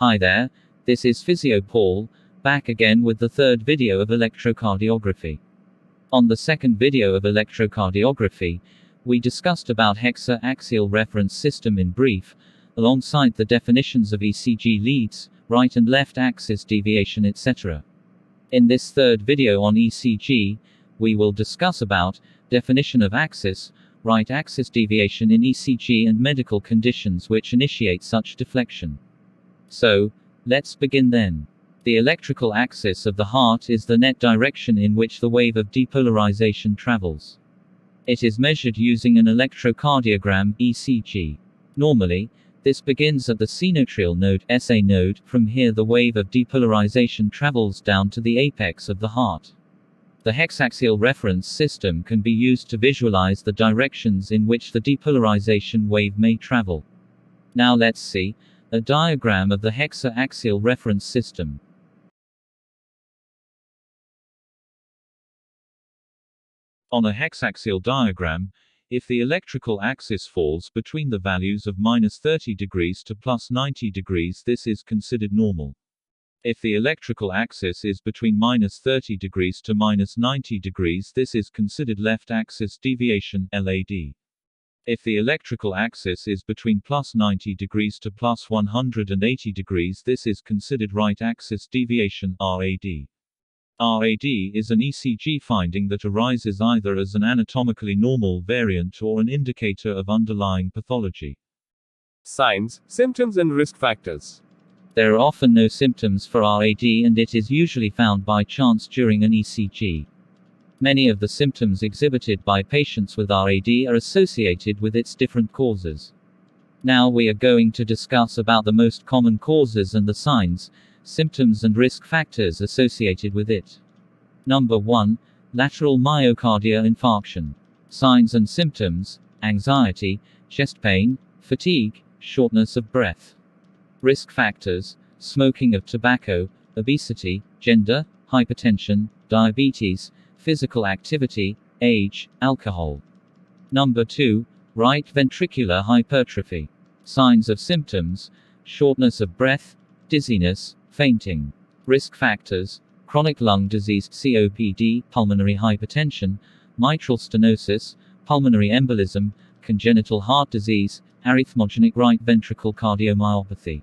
Hi there, this is Physio Paul, back again with the third video of electrocardiography. On the second video of electrocardiography, we discussed about Hexa axial reference system in brief, alongside the definitions of E.C.G leads, right and left axis deviation etc. In this third video on E.C.G, we will discuss about definition of axis, right axis deviation in E.C.G and medical conditions which initiate such deflection. So, let's begin then. The electrical axis of the heart is the net direction in which the wave of depolarization travels. It is measured using an electrocardiogram, E.C.G. Normally, this begins at the sinoatrial node, SA node. From here the wave of depolarization travels down to the apex of the heart. The hexaxial reference system can be used to visualize the directions in which the depolarization wave may travel. Now let's see a diagram of the Hexa axial reference system. On a hexaxial diagram, if the electrical axis falls between the values of -30 degrees to +90 degrees, this is considered normal. If the electrical axis is between -30 degrees to -90 degrees, this is considered left axis deviation, LAD. If the electrical axis is between +90 degrees to +180 degrees, this is considered right axis deviation, RAD. RAD is an E.C.G finding that arises either as an anatomically normal variant or an indicator of underlying pathology. Signs, symptoms and risk factors. There are often no symptoms for RAD and it is usually found by chance during an E.C.G. Many of the symptoms exhibited by patients with RAD are associated with its different causes. Now we are going to discuss about the most common causes and the signs, symptoms and risk factors associated with it. Number 1. Lateral myocardial infarction. Signs and symptoms: anxiety, chest pain, fatigue, shortness of breath. Risk factors: smoking of tobacco, obesity, gender, hypertension, diabetes, physical activity, age, alcohol. Number 2. Right ventricular hypertrophy. Signs of symptoms: shortness of breath, dizziness, fainting. Risk factors: chronic lung disease, COPD, pulmonary hypertension, mitral stenosis, pulmonary embolism, congenital heart disease, arrhythmogenic right ventricle cardiomyopathy.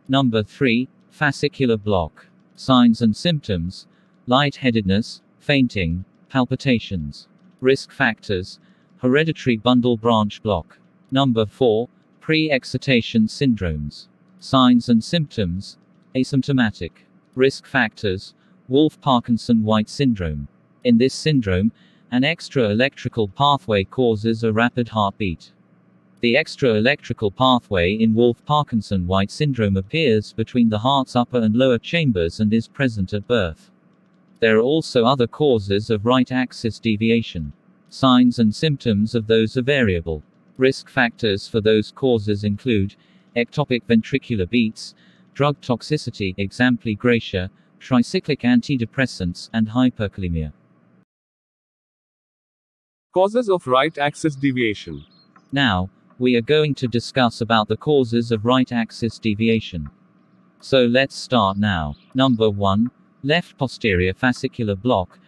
Number 3. Fascicular block. Signs and symptoms: lightheadedness, fainting, palpitations. Risk factors: hereditary bundle branch block. Number 4. Pre-excitation syndromes. Signs and symptoms: asymptomatic. Risk factors: Wolff-Parkinson-White syndrome. In this syndrome, an extra electrical pathway causes a rapid heartbeat. The extra electrical pathway in Wolff-Parkinson-White syndrome appears between the heart's upper and lower chambers and is present at birth. There are also other causes of right axis deviation. Signs and symptoms of those are variable. Risk factors for those causes include ectopic ventricular beats, drug toxicity, example gratia, tricyclic antidepressants, and hyperkalemia. Causes of right axis deviation. Now, we are going to discuss about the causes of right axis deviation. So let's start now. Number 1. Left posterior fascicular block.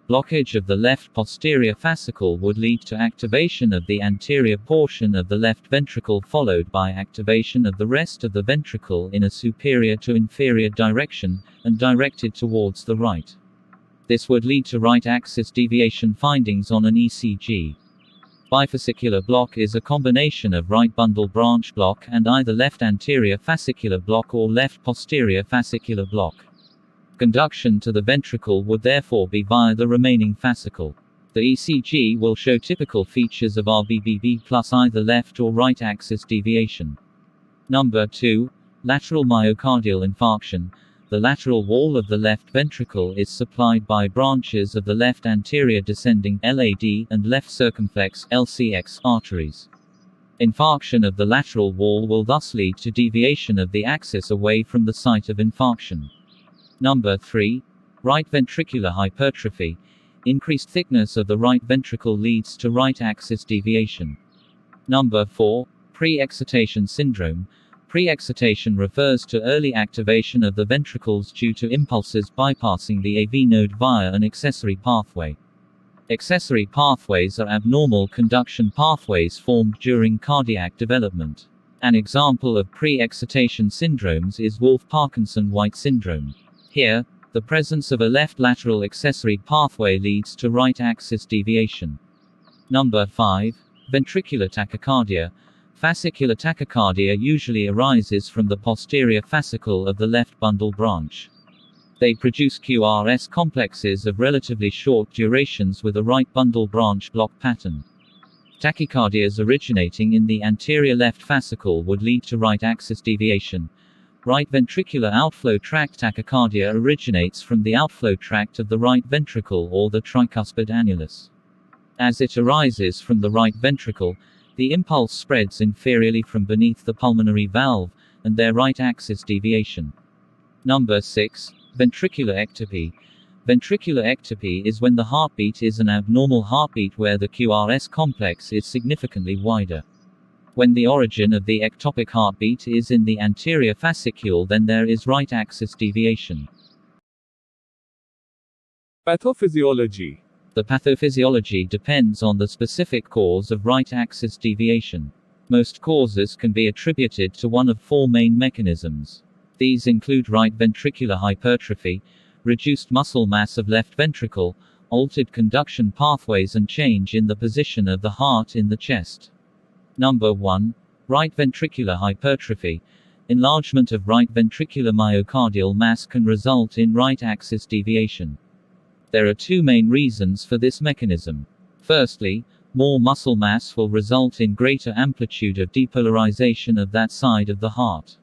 Blockage of the left posterior fascicle would lead to activation of the anterior portion of the left ventricle, followed by activation of the rest of the ventricle in a superior to inferior direction, and directed towards the right. This would lead to right axis deviation findings on an E.C.G. Bifascicular block is a combination of right bundle branch block and either left anterior fascicular block or left posterior fascicular block. Conduction to the ventricle would therefore be via the remaining fascicle. The E.C.G will show typical features of RBBB plus either left or right axis deviation. Number 2. Lateral myocardial infarction. The lateral wall of the left ventricle is supplied by branches of the left anterior descending LAD and left circumflex LCX arteries. Infarction of the lateral wall will thus lead to deviation of the axis away from the site of infarction. Number 3. Right ventricular hypertrophy. Increased thickness of the right ventricle leads to right axis deviation. Number 4. Pre-excitation syndrome. Pre-excitation refers to early activation of the ventricles due to impulses bypassing the AV node via an accessory pathway. Accessory pathways are abnormal conduction pathways formed during cardiac development. An example of pre-excitation syndromes is Wolff-Parkinson-White syndrome. Here, the presence of a left lateral accessory pathway leads to right axis deviation. Number 5. Ventricular tachycardia. Fascicular tachycardia usually arises from the posterior fascicle of the left bundle branch. They produce QRS complexes of relatively short durations with a right bundle branch block pattern. Tachycardias originating in the anterior left fascicle would lead to right axis deviation. Right ventricular outflow tract tachycardia originates from the outflow tract of the right ventricle or the tricuspid annulus. As it arises from the right ventricle, the impulse spreads inferiorly from beneath the pulmonary valve, and their right axis deviation. Number 6. Ventricular ectopy. Ventricular ectopy is when the heartbeat is an abnormal heartbeat where the QRS complex is significantly wider. When the origin of the ectopic heartbeat is in the anterior fascicule, then there is right axis deviation. Pathophysiology. The pathophysiology depends on the specific cause of right axis deviation. Most causes can be attributed to one of four main mechanisms. These include right ventricular hypertrophy, reduced muscle mass of left ventricle, altered conduction pathways, and change in the position of the heart in the chest. Number 1. Right ventricular hypertrophy. Enlargement of right ventricular myocardial mass can result in right axis deviation. There are two main reasons for this mechanism. Firstly, more muscle mass will result in greater amplitude of depolarization of that side of the heart.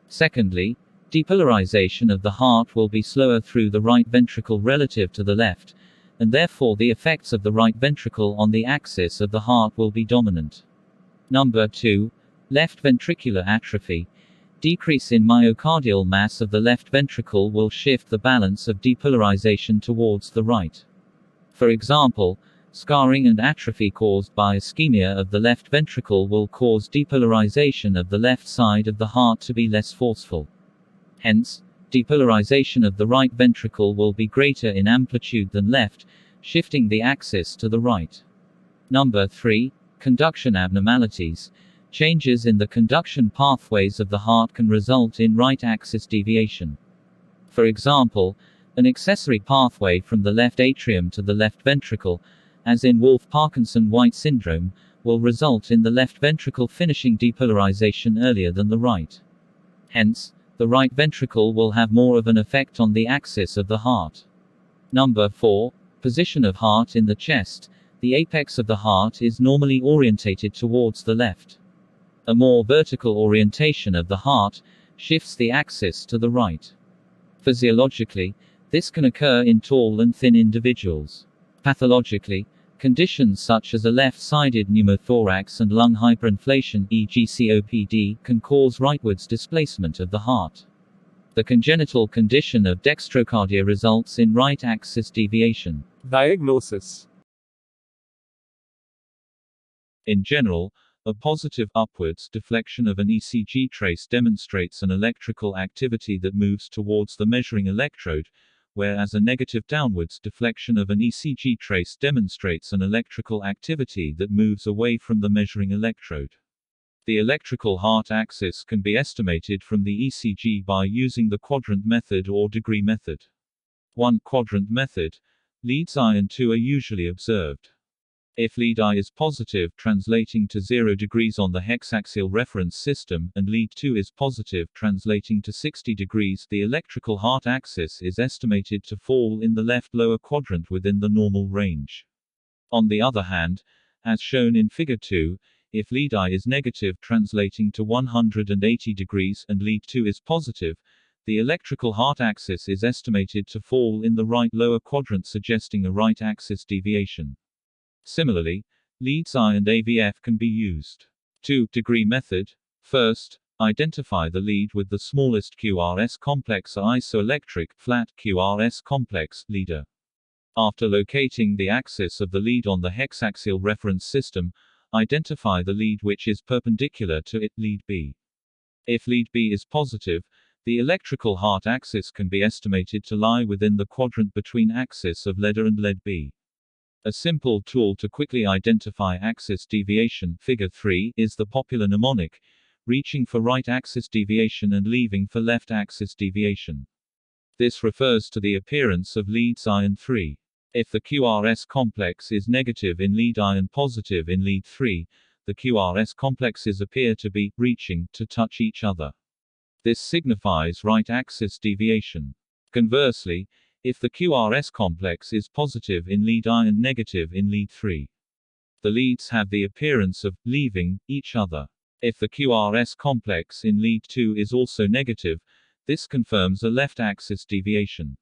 Secondly, depolarization of the heart will be slower through the right ventricle relative to the left, and therefore the effects of the right ventricle on the axis of the heart will be dominant. Number 2. Left ventricular atrophy. Decrease in myocardial mass of the left ventricle will shift the balance of depolarization towards the right. For example, scarring and atrophy caused by ischemia of the left ventricle will cause depolarization of the left side of the heart to be less forceful. Hence, depolarization of the right ventricle will be greater in amplitude than left, shifting the axis to the right. Number 3. Conduction abnormalities. Changes in the conduction pathways of the heart can result in right axis deviation. For example, an accessory pathway from the left atrium to the left ventricle, as in Wolff-Parkinson-White syndrome, will result in the left ventricle finishing depolarization earlier than the right. Hence, the right ventricle will have more of an effect on the axis of the heart. Number 4. Position of heart in the chest. The apex of the heart is normally orientated towards the left. A more vertical orientation of the heart shifts the axis to the right. Physiologically, this can occur in tall and thin individuals. Pathologically, conditions such as a left-sided pneumothorax and lung hyperinflation, e.g. COPD, can cause rightwards displacement of the heart. The congenital condition of dextrocardia results in right axis deviation. Diagnosis. In general, a positive upwards deflection of an E.C.G trace demonstrates an electrical activity that moves towards the measuring electrode, whereas a negative downwards deflection of an E.C.G trace demonstrates an electrical activity that moves away from the measuring electrode. The electrical heart axis can be estimated from the E.C.G by using the quadrant method or degree method. One quadrant method, leads I and 2 are usually observed. If lead I is positive, translating to 0 degrees on the hexaxial reference system, and lead 2 is positive, translating to 60 degrees, the electrical heart axis is estimated to fall in the left lower quadrant within the normal range. On the other hand, as shown in Figure 2, if lead I is negative, translating to 180 degrees, and lead 2 is positive, the electrical heart axis is estimated to fall in the right lower quadrant, suggesting a right axis deviation. Similarly, leads I and AVF can be used. 2. Degree method. First, identify the lead with the smallest QRS complex isoelectric, flat QRS complex, leader. After locating the axis of the lead on the hexaxial reference system, identify the lead which is perpendicular to it, lead B. If lead B is positive, the electrical heart axis can be estimated to lie within the quadrant between axis of lead A and lead B. A simple tool to quickly identify axis deviation, figure 3, is the popular mnemonic, reaching for right axis deviation and leaving for left axis deviation. This refers to the appearance of leads I and 3. If the QRS complex is negative in lead I and positive in lead 3, the QRS complexes appear to be reaching to touch each other. This signifies right axis deviation. Conversely, if the QRS complex is positive in lead I and negative in lead 3, the leads have the appearance of leaving each other. If the QRS complex in lead 2 is also negative, this confirms a left axis deviation.